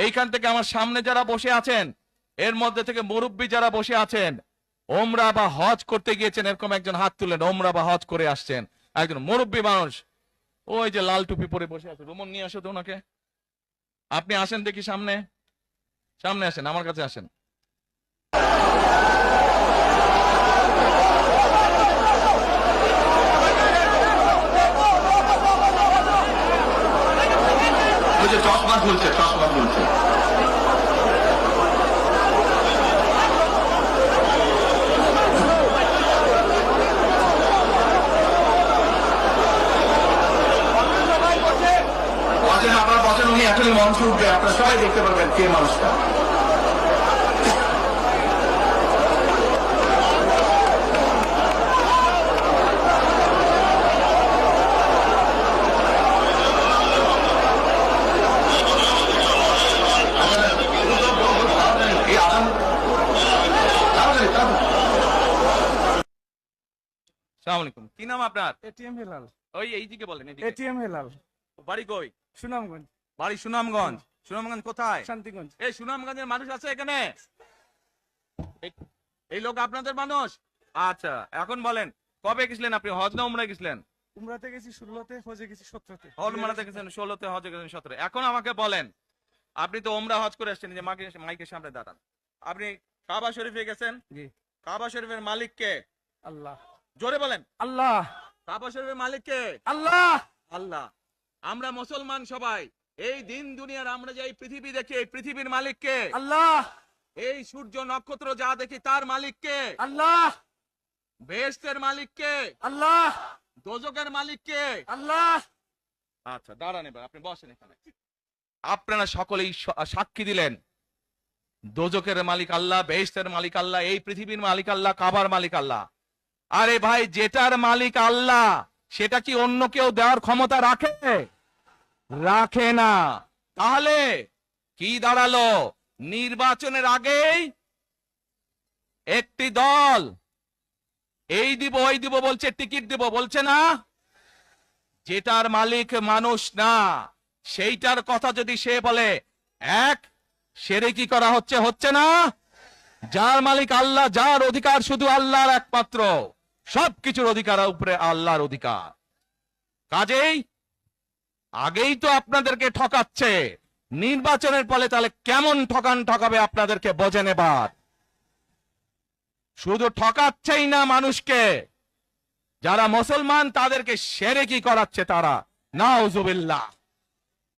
এইখান থেকে আমার সামনে যারা বসে আছেন, এর মধ্যে থেকে মুরব্বী যারা বসে আছেন, ওমরা বা হজ করতে গিয়েছেন, এরকম একজন হাত তুলেন। ওমরা বা হজ করে আসছেন, একজন মুরব্বী মানুষ, ওই যে লাল টুপি পরে বসে আছে, রুমন নিয়ে আসো তো ওনাকে। আপনি আসেন দেখি সামনে, সামনে আসেন, আমার কাছে আসেন। ওই যে চশমা খুলছে, চশমা খুলছে। আপনারা বসেন, উনি এখনই মঞ্চে উঠবে, আপনারা সবাই দেখতে পারবেন কে মানুষটা। কি নাম আপনার? এটিএম হেলাল। ওই এইদিকে বলেন। এটিএম হেলাল। বাড়ি কই? সুনামগঞ্জ। বাড়ি সুনামগঞ্জ। সুনামগঞ্জ কোথায়? শান্তিগঞ্জ। এই সুনামগঞ্জের মানুষ আছে এখানে? এই লোক আপনাদের মানুষ? আচ্ছা, এখন বলেন, কবে গেছিলেন আপনি? হজ না উমরায় গেছিলেন? উমরাতে গেছি 16তে, হজে গেছি 17তে। উমরাতে গেছেন 16তে, হজে গেছেন 17। এখন আমাকে বলেন, আপনি তো উমরা হজ করে আসছেন, যে মাইকের সামনে দাঁড়ান। আপনি কাবা শরীফে গেছেন? জি। কাবা শরীফের মালিক কে? আল্লাহ। জোরে বলেন। আল্লাহ। কাবা শরীফের মালিক কে? আল্লাহ। আল্লাহ। আমরা মুসলমান সবাই, এই দিন দুনিয়ার আমরা যে এই পৃথিবী দেখি, এই পৃথিবীর মালিক কে? আল্লাহ। এই সূর্য নক্ষত্র যা দেখি তার মালিক কে? আল্লাহ। বেহেশতের মালিক কে? আল্লাহ। দোজখের মালিক কে? আল্লাহ। আচ্ছা, দাঁড়ান, এবার আপনি বসেন এখানে। আপনারা সকলেই সাক্ষী দিলেন, দোজখের মালিক আল্লাহ, বেহেশতের মালিক আল্লাহ, এই পৃথিবীর মালিক আল্লাহ, কাবার মালিক আল্লাহ। আরে ভাই, যেটার মালিক আল্লাহ সেটা কি অন্য কেউ দেওয়ার ক্ষমতা রাখে? রাখে না। তাহলে কি দাঁড়ালো? নির্বাচনের আগেই একটি দল এই দিব ওই দিব বলছে, টিকিট দিব বলছে না? যেটার মালিক মানুষ না, সেইটার কথা যদি সে বলে, এক শিরকি করা হচ্ছে, হচ্ছে না? যার মালিক আল্লাহ, যার অধিকার শুধু আল্লাহর একমাত্র, সবকিছুর অধিকার উপরে আল্লাহর অধিকার। কাজেই আগেই তো আপনাদেরকে ঠকাচ্ছে, নির্বাচনের ফলে তাহলে কেমন ঠকাবে আপনাদেরকে বোঝেন এবার। শুধু ঠকাচ্ছেই না মানুষকে, যারা মুসলমান তাদেরকে শিরকি করাচ্ছে তারা। নাউজুবিল্লাহ।